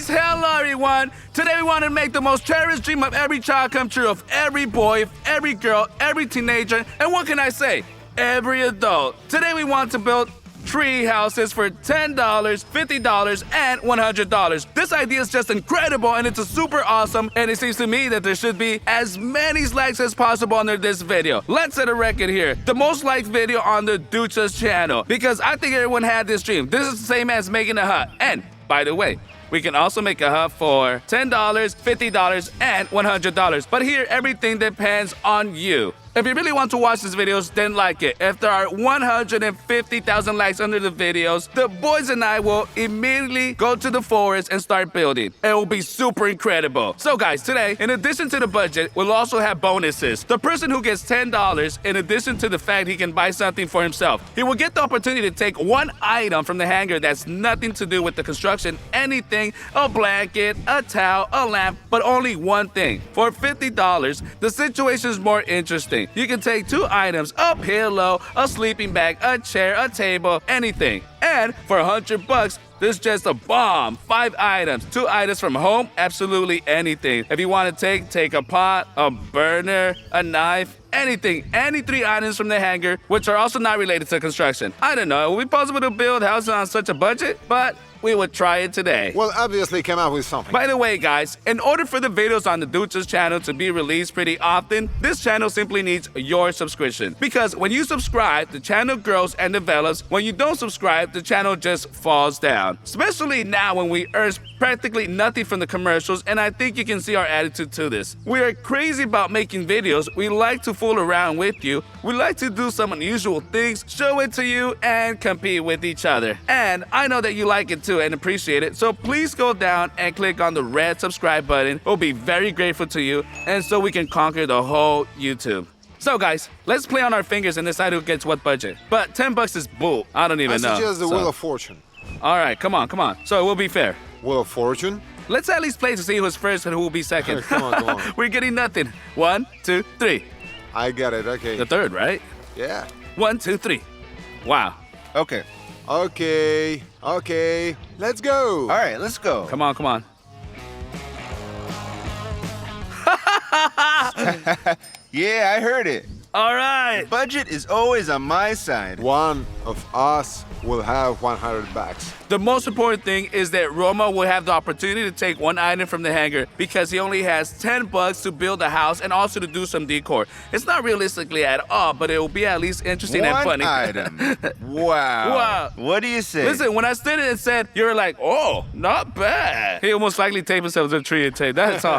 guys, hello everyone. Today we want to make the most cherished dream of every child come true, of every boy, every girl, every teenager, and what can I say? Every adult. Today we want to build tree houses for $10, $50, and $100. This idea is just incredible and it's super awesome, and it seems to me that there should be as many likes as possible under this video. Let's set a record here. The most liked video on the Duchas channel, because I think everyone had this dream. This is the same as making a hut. And by the way, we can also make a hut for $10, $50, and $100. But here, everything depends on you. If you really want to watch these videos, then like it. If there are 150,000 likes under the videos, the boys and I will immediately go to the forest and start building. It will be super incredible. So guys, today, in addition to the budget, we'll also have bonuses. The person who gets $10, in addition to the fact he can buy something for himself, he will get the opportunity to take one item from the hangar that's nothing to do with the construction, anything, a blanket, a towel, a lamp, but only one thing. For $50, the situation is more interesting. You can take 2 items, a pillow, a sleeping bag, a chair, a table, anything. And for $100, there's just a bomb. 5 items, 2 items from home, absolutely anything. If you want to take a pot, a burner, a knife, anything, any 3 items from the hangar, which are also not related to construction. I don't know, it would be possible to build houses on such a budget, but we would try it today. We'll obviously come up with something. By the way, guys, in order for the videos on the Duchas channel to be released pretty often, this channel simply needs your subscription. Because when you subscribe, the channel grows and develops. When you don't subscribe, the channel just falls down. Especially now when we earn practically nothing from the commercials, and I think you can see our attitude to this. We are crazy about making videos. We like to fool around with you. We like to do some unusual things, show it to you, and compete with each other. And I know that you like it too and appreciate it, so please go down and click on the red subscribe button. We'll be very grateful to you, and so we can conquer the whole YouTube. So guys, let's play on our fingers and decide who gets what budget. But $10 is bull. I don't even know. I suggest the Wheel of Fortune. All right, come on. So it will be fair. Wheel of Fortune? Let's at least play to see who's first and who will be second. Come on. We're getting nothing. 1, 2, 3. I got it, okay. The third, right? Yeah. 1, 2, 3. Wow. Okay. Okay. Let's go. All right, let's go. Come on. Yeah, I heard it. All right. Budget is always on my side. One of us will have $100. The most important thing is that Roma will have the opportunity to take 1 item from the hangar because he only has $10 to build a house and also to do some decor. It's not realistically at all, but it will be at least interesting and funny. 1 item. Wow. What do you say? Listen, when I stood it and said, you were like, oh, not bad. He almost likely taped himself to the tree and tape. That's all.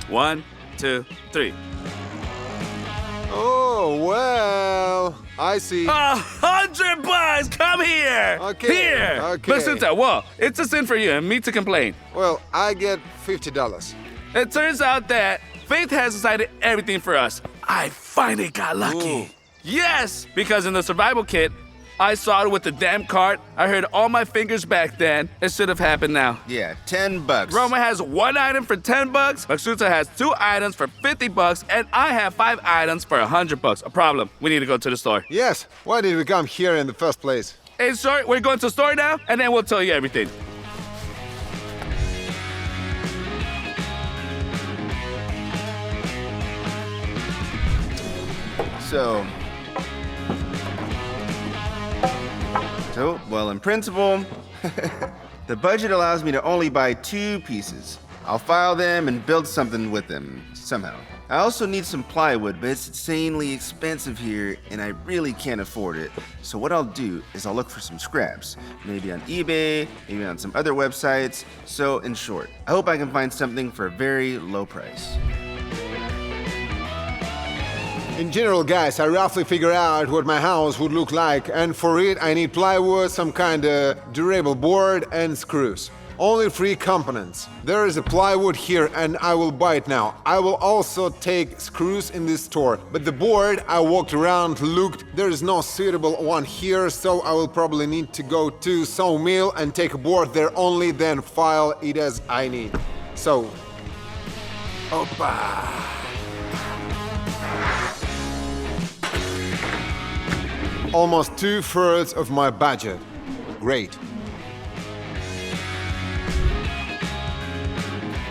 1, 2, 3. Oh, well, I see. $100! Come here! Okay. Here! Okay. Listen to that. Whoa, it's a sin for you and me to complain. Well, I get $50. It turns out that Faith has decided everything for us. I finally got lucky. Ooh. Yes! Because in the survival kit, I saw it with the damn cart. I heard all my fingers back then. It should have happened now. Yeah, $10. Roma has 1 item for $10. Maxuta has 2 items for $50, and I have 5 items for $100. A problem. We need to go to the store. Yes, why did we come here in the first place? In short, we're going to the store now, and then we'll tell you everything. So, well, in principle, the budget allows me to only buy 2 pieces. I'll file them and build something with them, somehow. I also need some plywood, but it's insanely expensive here, and I really can't afford it. So what I'll do is I'll look for some scraps, maybe on eBay, maybe on some other websites. So, in short, I hope I can find something for a very low price. In general, guys, I roughly figure out what my house would look like, and for it I need plywood, some kind of durable board, and screws. Only 3 components. There is a plywood here and I will buy it now. I will also take screws in this store, but the board I walked around, looked, there is no suitable one here, so I will probably need to go to sawmill and take a board there only, then file it as I need. So, Opa! Almost 2/3 of my budget. Great.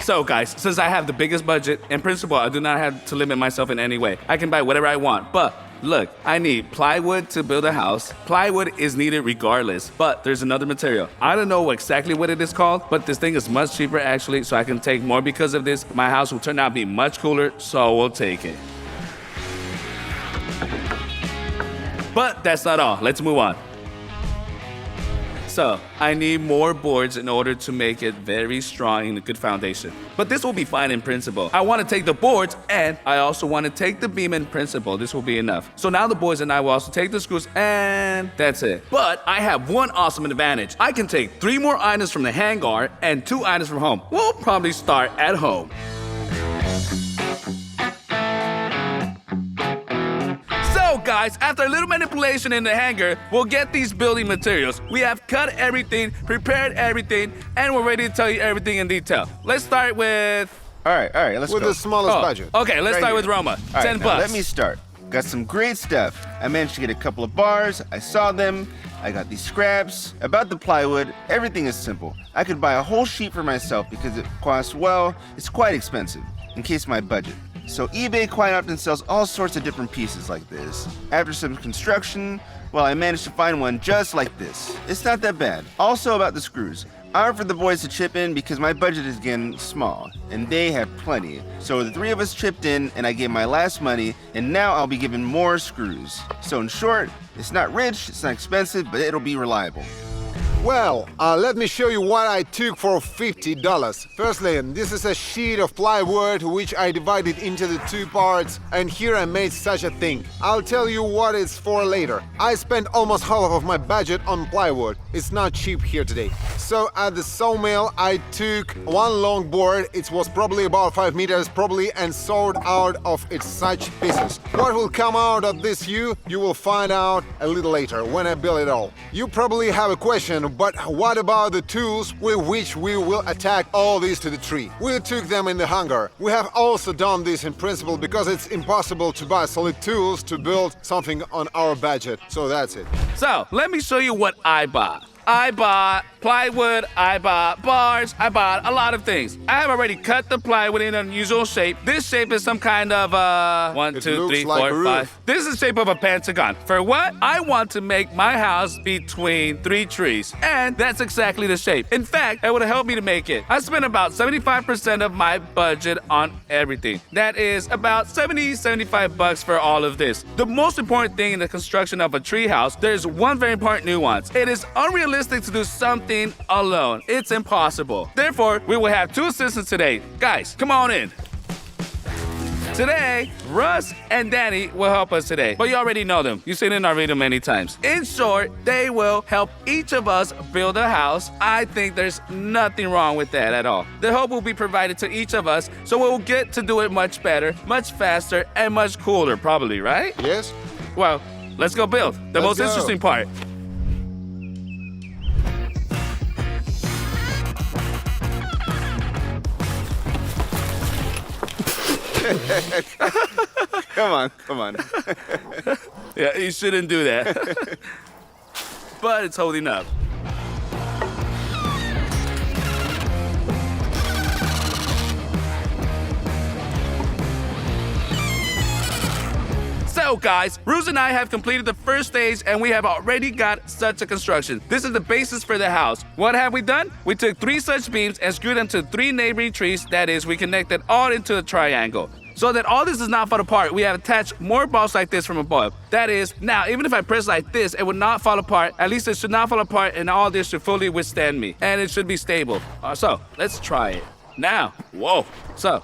So guys, since I have the biggest budget, in principle, I do not have to limit myself in any way. I can buy whatever I want, but look, I need plywood to build a house. Plywood is needed regardless, but there's another material. I don't know exactly what it is called, but this thing is much cheaper actually, so I can take more because of this. My house will turn out to be much cooler, so we'll take it. But that's not all. Let's move on. So, I need more boards in order to make it very strong and a good foundation. But this will be fine in principle. I want to take the boards and I also want to take the beam in principle. This will be enough. So now the boys and I will also take the screws and that's it. But I have one awesome advantage. I can take 3 more items from the hangar and 2 items from home. We'll probably start at home. So guys, after a little manipulation in the hangar, we'll get these building materials. We have cut everything, prepared everything, and we're ready to tell you everything in detail. Let's start with... All right, let's go. With the smallest budget. Okay, let's Right start here. with Roma. All right, 10 now bucks. let me start. Got some great stuff. I managed to get a couple of bars. I saw them. I got these scraps. About the plywood, everything is simple. I could buy a whole sheet for myself because it costs, well, it's quite expensive, in case of my budget. So eBay quite often sells all sorts of different pieces like this. After some construction, well, I managed to find one just like this. It's not that bad. Also about the screws. I offered the boys to chip in because my budget is getting small, and they have plenty. So the 3 of us chipped in, and I gave my last money, and now I'll be giving more screws. So in short, it's not rich, it's not expensive, but it'll be reliable. Well, let me show you what I took for $50. Firstly, this is a sheet of plywood which I divided into the 2 parts, and here I made such a thing. I'll tell you what it's for later. I spent almost half of my budget on plywood. It's not cheap here today. So at the sawmill, I took 1 long board. It was probably about 5 meters probably, and sawed out of its such pieces. What will come out of this you will find out a little later when I build it all. You probably have a question, but what about the tools with which we will attack all these to the tree? We took them in the hangar. We have also done this in principle because it's impossible to buy solid tools to build something on our budget. So that's it. So, let me show you what I bought. I bought plywood, I bought bars, I bought a lot of things. I have already cut the plywood in an unusual shape. This shape is some kind of, 1, 2, looks 3, like a 4, roof. 5. This is the shape of a pentagon. For what? I want to make my house between 3 trees. And that's exactly the shape. In fact, it would have helped me to make it. I spent about 75% of my budget on everything. That is about 75 bucks for all of this. The most important thing in the construction of a tree house, there's one very important nuance. It is unrealistic to do something alone. It's impossible. Therefore, we will have 2 assistants today. Guys, come on in. Today, Russ and Danny will help us today. But you already know them. You've seen it in our video many times. In short, they will help each of us build a house. I think there's nothing wrong with that at all. The help will be provided to each of us, so we'll get to do it much better, much faster, and much cooler, probably, right? Yes? Well, let's go build. The Let's most go. interesting part. Come on. Yeah, you shouldn't do that. But it's holding up. So guys, Ruse and I have completed the first stage and we have already got such a construction. This is the basis for the house. What have we done? We took 3 such beams and screwed them to 3 neighboring trees. That is, we connected all into a triangle. So that all this does not fall apart, we have attached more balls like this from above. That is, now even if I press like this, it would not fall apart. At least it should not fall apart, and all this should fully withstand me. And it should be stable. So, let's try it. Now, whoa. So,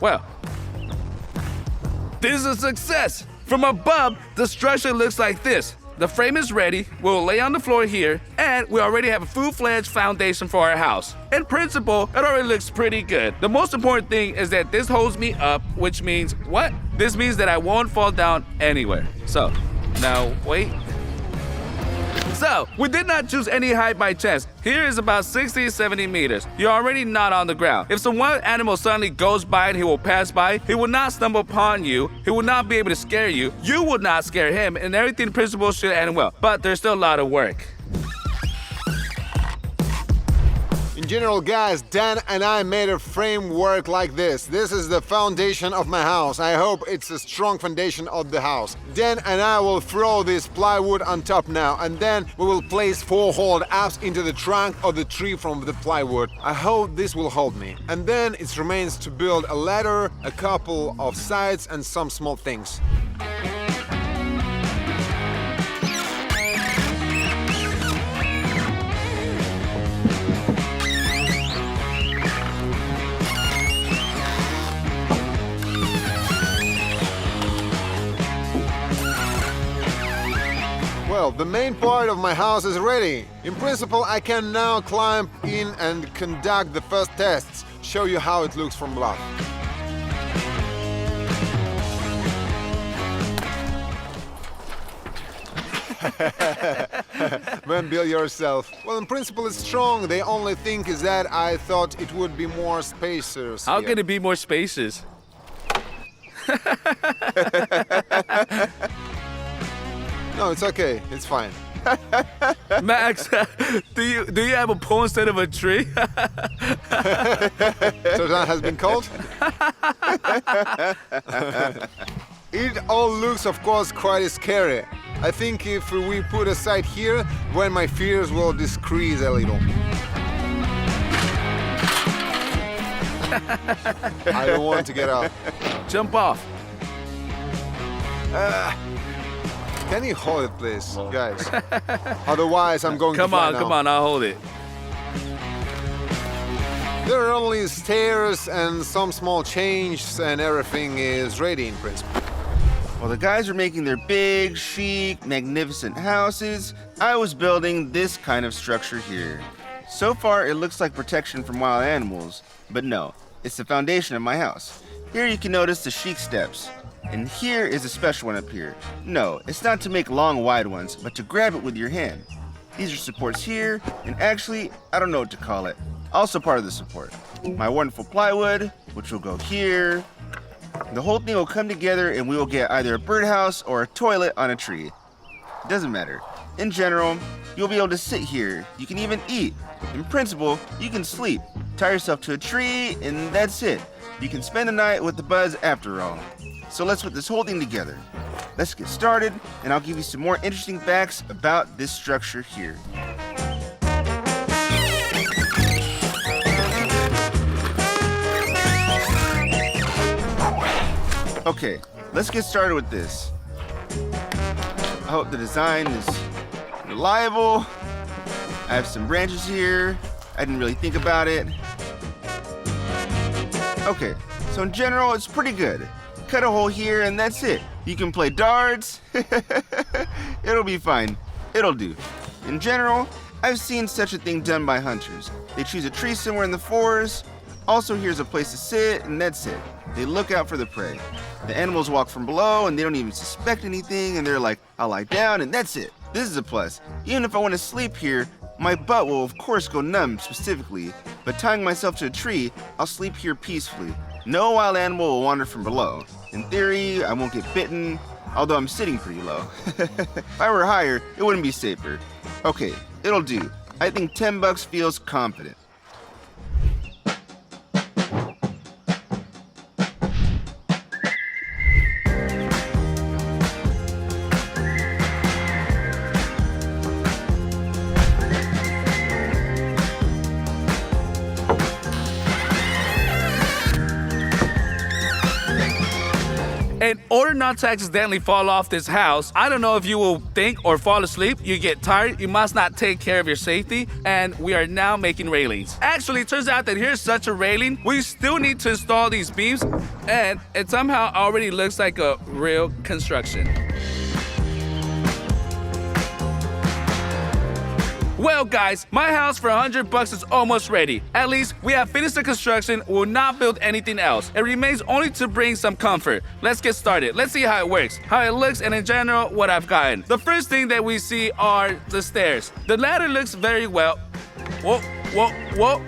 well, this is a success. From above, the structure looks like this. The frame is ready, we'll lay on the floor here, and we already have a full-fledged foundation for our house. In principle, it already looks pretty good. The most important thing is that this holds me up, which means what? This means that I won't fall down anywhere. So, now wait. So, we did not choose any height by chance. Here is about 60 to 70 meters. You're already not on the ground. If some wild animal suddenly goes by and he will pass by, he will not stumble upon you. He will not be able to scare you. You will not scare him, and everything in principle should end well. But there's still a lot of work. In In general, guys, Dan and I made a framework like this. This is the foundation of my house. I hope it's a strong foundation of the house. Dan and I will throw this plywood on top now, and then we will place 4 hold apps into the trunk of the tree from the plywood. I hope this will hold me. And then it remains to build a ladder, a couple of sides, and some small things. Well, the main part of my house is ready. In principle, I can now climb in and conduct the first tests, show you how it looks from above. Man, build yourself. Well, in principle, it's strong. The only thing is that I thought it would be more spacious. How here. can it be more spacious? No, it's okay. It's fine. Max, do you have a pole instead of a tree? So that has been called? It all looks, of course, quite scary. I think if we put a side here, when my fears will decrease a little. I don't want to get out. Jump off. Can you hold it, please, guys? Otherwise, I'm going to fly now. Come on, I'll hold it. There are only stairs and some small changes, and everything is ready in principle. While the guys are making their big, chic, magnificent houses, I was building this kind of structure here. So far, it looks like protection from wild animals, but no, it's the foundation of my house. Here you can notice the chic steps. And here is a special one up here. No, it's not to make long, wide ones, but to grab it with your hand. These are supports here, and actually, I don't know what to call it. Also part of the support. My wonderful plywood, which will go here. The whole thing will come together and we will get either a birdhouse or a toilet on a tree. It doesn't matter. In general, you'll be able to sit here. You can even eat. In principle, you can sleep. Tie yourself to a tree, and that's it. You can spend the night with the buds after all. So let's put this whole thing together. Let's get started, and I'll give you some more interesting facts about this structure here. Okay, let's get started with this. I hope the design is reliable. I have some branches here. I didn't really think about it. Okay, so in general, it's pretty good. Cut a hole here and that's it. You can play darts. It'll be fine. It'll do. In general, I've seen such a thing done by hunters. They choose a tree somewhere in the forest. Also, here's a place to sit and that's it. They look out for the prey. The animals walk from below and they don't even suspect anything and they're like, I'll lie down and that's it. This is a plus. Even if I want to sleep here, my butt will of course go numb specifically, but tying myself to a tree, I'll sleep here peacefully. No wild animal will wander from below. In theory, I won't get bitten, although I'm sitting pretty low. If I were higher, it wouldn't be safer. Okay, it'll do. I think $10 feels confident. In order not to accidentally fall off this house, I don't know if you will think or fall asleep, you get tired, you must not take care of your safety, and we are now making railings. Actually, it turns out that here's such a railing, we still need to install these beams, and it somehow already looks like a real construction. Well, guys, my house for $100 is almost ready. At least we have finished the construction. We'll not build anything else. It remains only to bring some comfort. Let's get started. Let's see how it works, how it looks, and in general, what I've gotten. The first thing that we see are the stairs. The ladder looks very well. Whoa, whoa, whoa.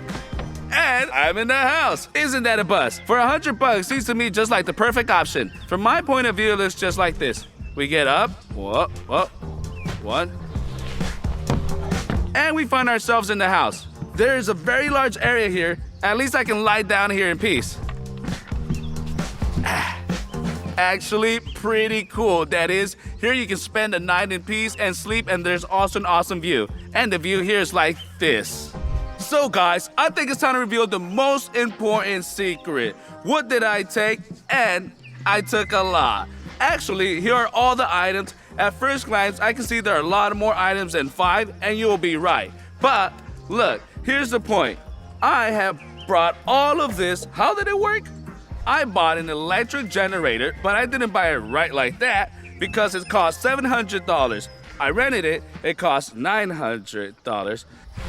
And I'm in the house. Isn't that a buzz? For $100, seems to me just like the perfect option. From my point of view, it looks just like this. We get up, whoa, whoa, one. And we find ourselves in the house. There's a very large area here. At least I can lie down here in peace. Actually, pretty cool. That is, here you can spend the night in peace and sleep, and there's also an awesome view. And the view here is like this. So guys, I think it's time to reveal the most important secret. What did I take? And I took a lot. Actually, here are all the items. At first glance, I can see there are a lot more items than 5, and you'll be right. But look, here's the point. I have brought all of this. How did it work? I bought an electric generator, but I didn't buy it right like that because it cost $700. I rented it, it cost $900.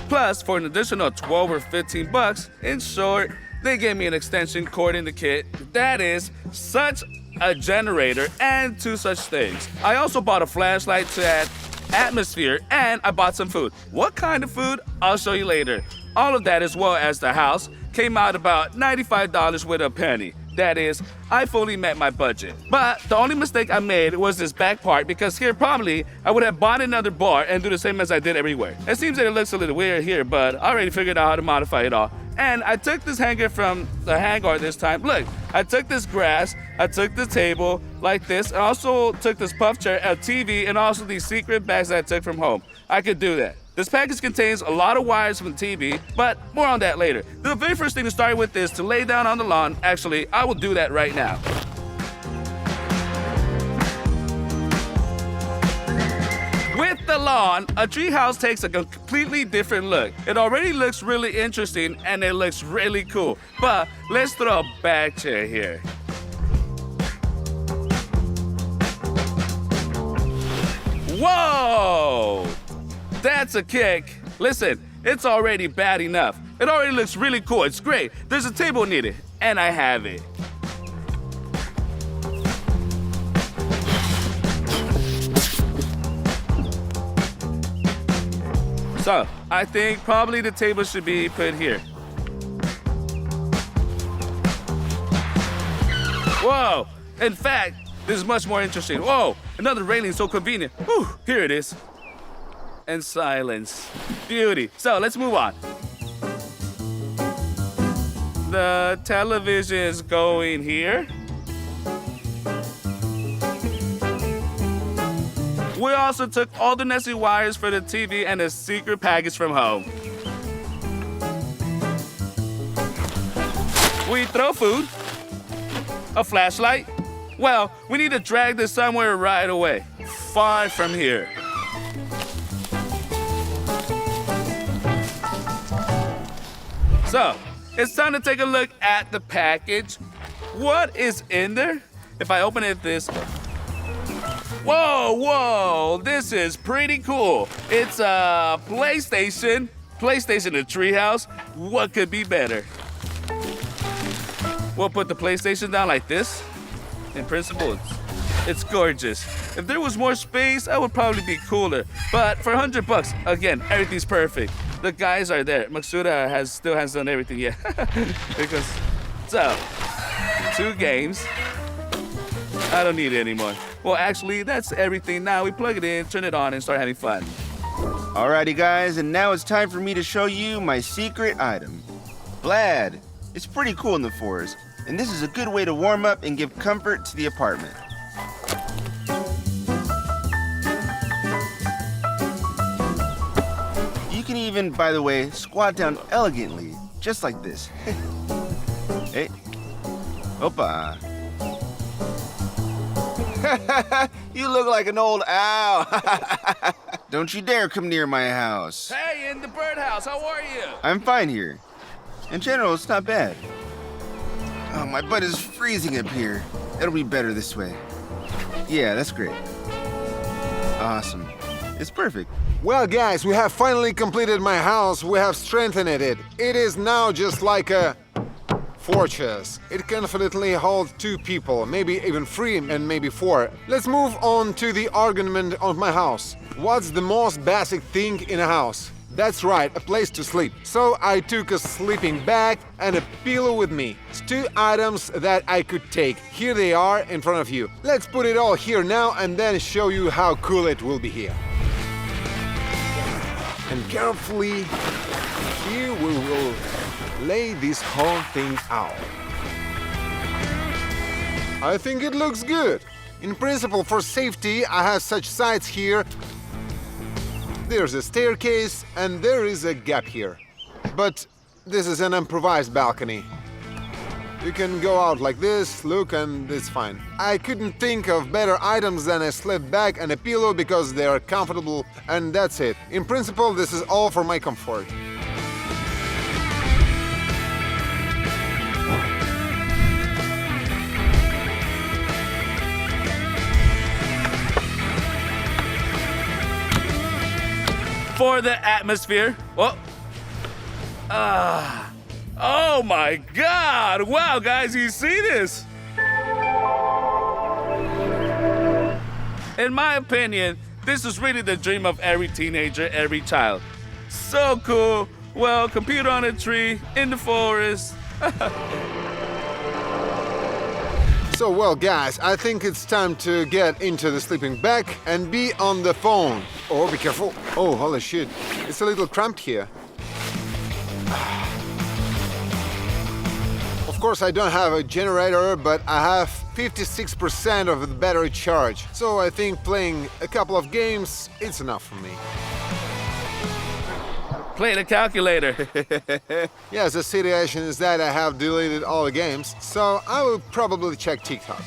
Plus, for an additional 12 or 15 bucks, in short, they gave me an extension cord in the kit. That is such a generator and 2 such things. I also bought a flashlight to add atmosphere, and I bought some food. What kind of food? I'll show you later. All of that, as well as the house, came out about $95 with a penny. That is, I fully met my budget. But the only mistake I made was this back part, because here probably I would have bought another bar and do the same as I did everywhere. It seems that it looks a little weird here, but I already figured out how to modify it all. And I took this hanger from the hangar this time. Look, I took this grass, I took the table like this, and also took this puff chair, a TV, and also these secret bags that I took from home. I could do that. This package contains a lot of wires from the TV, but more on that later. The very first thing to start with is to lay down on the lawn. Actually, I will do that right now. With the lawn, a treehouse takes a completely different look. It already looks really interesting and it looks really cool. But let's throw a back chair here. Whoa! That's a kick. Listen, it's already bad enough. It already looks really cool. It's great. There's a table needed, and I have it. So, I think probably the table should be put here. Whoa! In fact, this is much more interesting. Whoa! Another railing, so convenient. Whew, here it is. And silence. Beauty. So let's move on. The television is going here. We also took all the necessary wires for the TV and a secret package from home. We throw food, a flashlight. Well, we need to drag this somewhere right away, far from here. So, it's time to take a look at the package. What is in there? If I open it this... Whoa, this is pretty cool. It's a PlayStation a treehouse. What could be better? We'll put the PlayStation down like this. In principle, it's gorgeous. If there was more space, I would probably be cooler. But for $100, again, everything's perfect. The guys are there. Maksuda still hasn't done everything yet. So, 2 games. I don't need it anymore. Well, actually, that's everything. Now we plug it in, turn it on, and start having fun. Alrighty guys, and now it's time for me to show you my secret item. Vlad. It's pretty cool in the forest, and this is a good way to warm up and give comfort to the apartment. You can even, by the way, squat down elegantly, just like this. Hey. Opa. You look like an old owl. Don't you dare come near my house. Hey, in the birdhouse, how are you? I'm fine here. In general, it's not bad. Oh, my butt is freezing up here. It'll be better this way. Yeah, that's great. Awesome. It's perfect. Well, guys, we have finally completed my house. We have strengthened it. It is now just like a fortress. It can confidently hold 2 people, maybe even 3 and maybe 4. Let's move on to the argument of my house. What's the most basic thing in a house? That's right, a place to sleep. So I took a sleeping bag and a pillow with me. It's 2 items that I could take. Here they are in front of you. Let's put it all here now and then show you how cool it will be here. And carefully, here we will lay this whole thing out. I think it looks good. In principle, for safety, I have such sides here. There's a staircase and there is a gap here. But this is an improvised balcony. You can go out like this, look, and it's fine. I couldn't think of better items than a slip bag and a pillow because they are comfortable, and that's it. In principle, this is all for my comfort. For the atmosphere. Whoa. Oh my God! Wow, guys, you see this? In my opinion, this is really the dream of every teenager, every child. So cool. Well, computer on a tree, in the forest. So, well, guys, I think it's time to get into the sleeping bag and be on the phone. Oh, be careful. Oh, holy shit. It's a little cramped here. Of course, I don't have a generator, but I have 56% of the battery charge. So I think playing a couple of games, it's enough for me. Play the calculator. Yes, the situation is that I have deleted all the games, so I will probably check TikTok.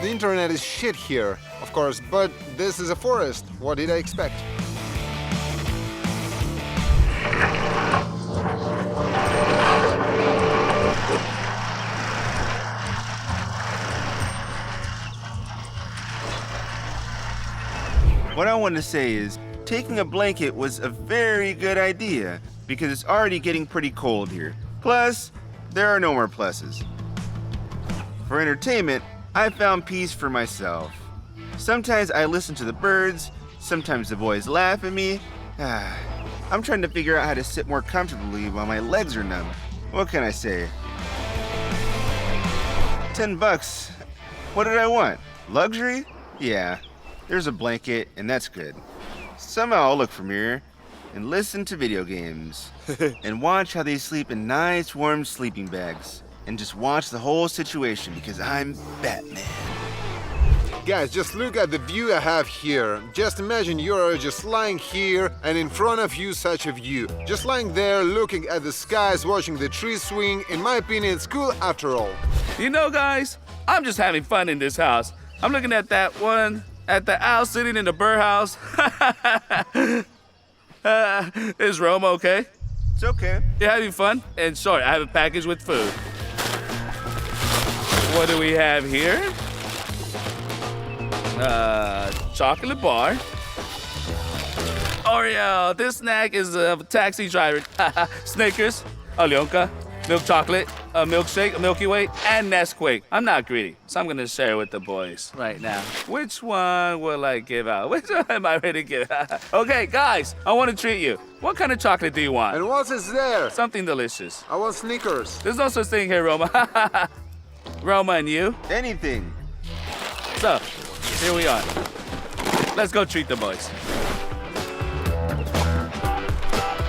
The internet is shit here, of course, but this is a forest. What did I expect? What I want to say is, taking a blanket was a very good idea because it's already getting pretty cold here. Plus, there are no more pluses. For entertainment, I found peace for myself. Sometimes I listen to the birds, sometimes the boys laugh at me. I'm trying to figure out how to sit more comfortably while my legs are numb. What can I say? $10. What did I want? Luxury? Yeah. There's a blanket, and that's good. Somehow I'll look from here and listen to video games and watch how they sleep in nice warm sleeping bags and just watch the whole situation because I'm Batman. Guys, just look at the view I have here. Just imagine you're just lying here and in front of you such a view. Just lying there looking at the skies, watching the trees swing. In my opinion, it's cool after all. You know, guys, I'm just having fun in this house. I'm looking at that one. At the owl sitting in the birdhouse. Is Rome okay? It's okay. You having fun? And sorry, I have a package with food. What do we have here? Chocolate bar. Oreo. This snack is a taxi driver. Snickers, Alyonka, milk chocolate, a milkshake, a Milky Way, and Nesquik. I'm not greedy, so I'm gonna share with the boys right now. Which one will I give out? Which one am I ready to give out? Okay, guys, I want to treat you. What kind of chocolate do you want? And what is there? Something delicious. I want Snickers. There's no such thing here, Roma. Roma and you. Anything. So, here we are. Let's go treat the boys.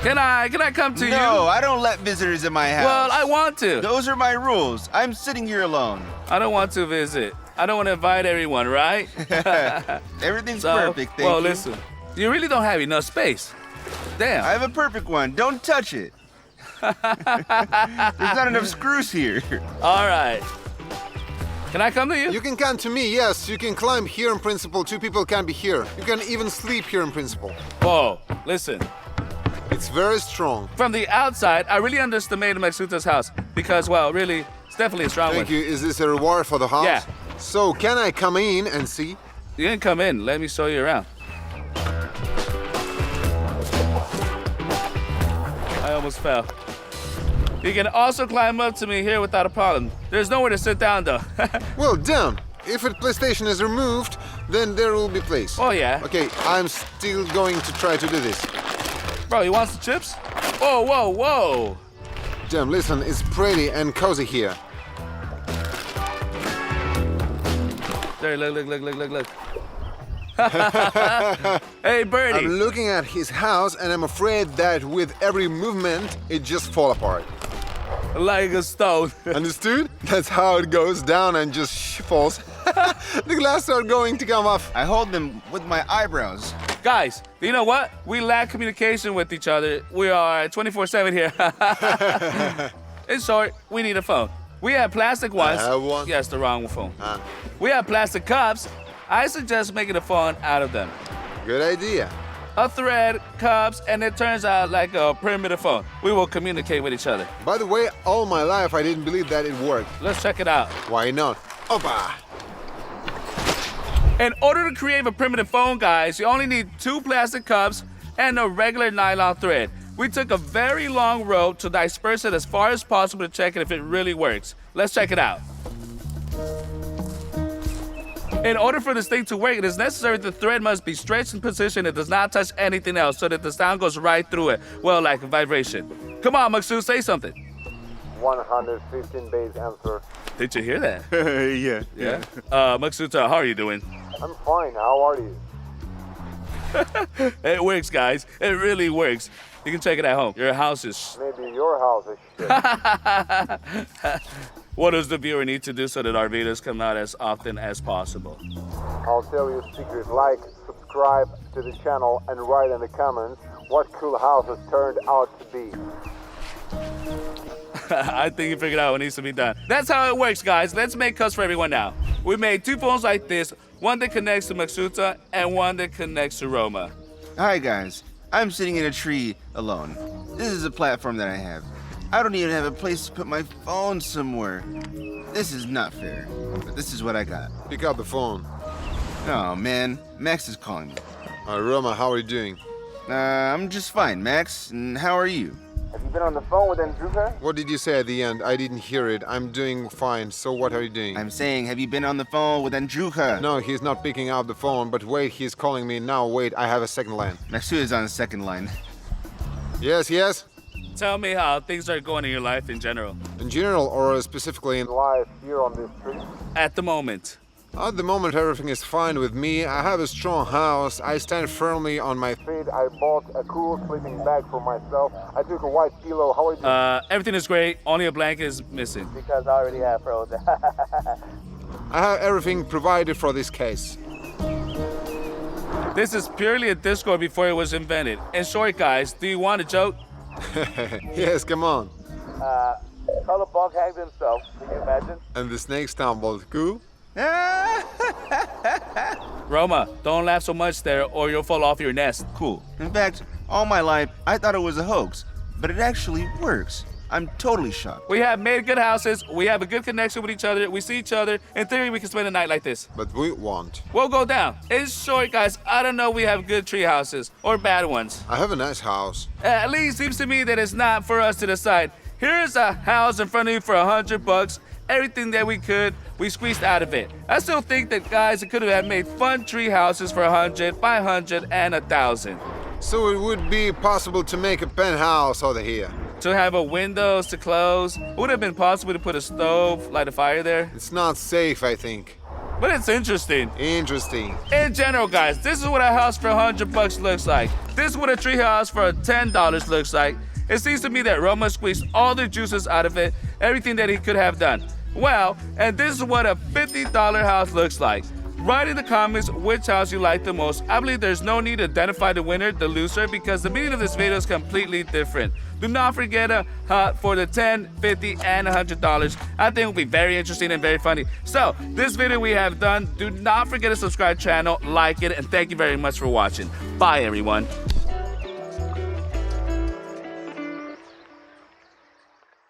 Can I come to you? No, I don't let visitors in my house. Well, I want to. Those are my rules. I'm sitting here alone. I don't want to visit. I don't want to invite everyone, right? Everything's perfect, thank you. Well, listen. You really don't have enough space. Damn. I have a perfect one. Don't touch it. There's not enough screws here. All right. Can I come to you? You can come to me, yes. You can climb here in principle. Two people can be here. You can even sleep here in principle. Whoa, listen. It's very strong. From the outside, I really underestimated Maxuta's house because, well, really, it's definitely a strong one. Thank you. Is this a reward for the house? Yeah. So, can I come in and see? You can come in. Let me show you around. I almost fell. You can also climb up to me here without a problem. There's nowhere to sit down, though. Well, damn. If a PlayStation is removed, then there will be place. Oh, yeah. Okay, I'm still going to try to do this. Bro, you want some chips? Whoa, whoa, whoa. Damn, listen, it's pretty and cozy here. There, look. Hey, Birdie. I'm looking at his house and I'm afraid that with every movement, it just fall apart. Like a stone. Understood? That's how it goes down and just falls. The glass are going to come off. I hold them with my eyebrows. Guys, you know what? We lack communication with each other. We are 24/7 here. In short, we need a phone. We have plastic ones. I have one. Yes, the wrong phone. We have plastic cups. I suggest making a phone out of them. Good idea. A thread, cups, and it turns out like a primitive phone. We will communicate with each other. By the way, all my life I didn't believe that it worked. Let's check it out. Why not? Opa! In order to create a primitive phone, guys, you only need 2 plastic cups and a regular nylon thread. We took a very long rope to disperse it as far as possible to check it if it really works. Let's check it out. In order for this thing to work, it is necessary the thread must be stretched in position. It does not touch anything else so that the sound goes right through it. Well, like a vibration. Come on, Maksu, say something. 115 base answer. Did you hear that? Yeah. Yeah. Maksuta, how are you doing? I'm fine. How are you? It works, guys. It really works. You can check it at home. Your house is... Maybe your house is shit. What does the viewer need to do so that our videos come out as often as possible? I'll tell you a secret. Like, subscribe to the channel, and write in the comments what cool house has turned out to be. I think you figured out what needs to be done. That's how it works, guys. Let's make cuts for everyone now. We made 2 phones like this, one that connects to Maksuta and one that connects to Roma. Hi guys, I'm sitting in a tree alone. This is a platform that I have. I don't even have a place to put my phone somewhere. This is not fair, but this is what I got. Pick up the phone. Oh man, Max is calling me. Roma, how are you doing? I'm just fine, Max, and how are you? Have you been on the phone with Andruka? What did you say at the end? I didn't hear it. I'm doing fine. So what are you doing? I'm saying, have you been on the phone with Andruka? No, he's not picking up the phone, but wait, he's calling me now. Wait, I have a second line. Maxu is on the second line. Yes, yes? Tell me how things are going in your life in general. In general or specifically in Live here on this street. At the moment. At the moment, everything is fine with me. I have a strong house. I stand firmly on my Feet, I bought a cool sleeping bag for myself. I took a white pillow. How are you doing? Everything is great. Only a blanket is missing. Because I already have froze. I have everything provided for this case. This is purely a Discord before it was invented. In short, guys, do you want a joke? Yes, come on. Color bug hanged himself. Can you imagine? And the snake stumbled. Cool? Roma, don't laugh so much there or you'll fall off your nest. Cool. In fact, all my life, I thought it was a hoax, but it actually works. I'm totally shocked. We have made good houses. We have a good connection with each other. We see each other. In theory, we can spend a night like this. But we won't. We'll go down. In short, guys, I don't know we have good tree houses or bad ones. I have a nice house. At least seems to me that it's not for us to decide. Here's a house in front of you for $100. Everything that we could, we squeezed out of it. I still think that, guys, it could have made fun tree houses for 100, 500, and 1,000. So it would be possible to make a penthouse over here. To have a windows to close. It would have been possible to put a stove, light a fire there. It's not safe, I think. But it's interesting. Interesting. In general, guys, this is what a house for $100 looks like. This is what a tree house for $10 looks like. It seems to me that Roma squeezed all the juices out of it, everything that he could have done. Well, and this is what a $50 house looks like. Write in the comments which house you like the most. I believe there's no need to identify the winner, the loser, because the meaning of this video is completely different. Do not forget to hunt for the $10, $50, and $100. I think it will be very interesting and very funny. So, this video we have done. Do not forget to subscribe to the channel, like it, and thank you very much for watching. Bye, everyone.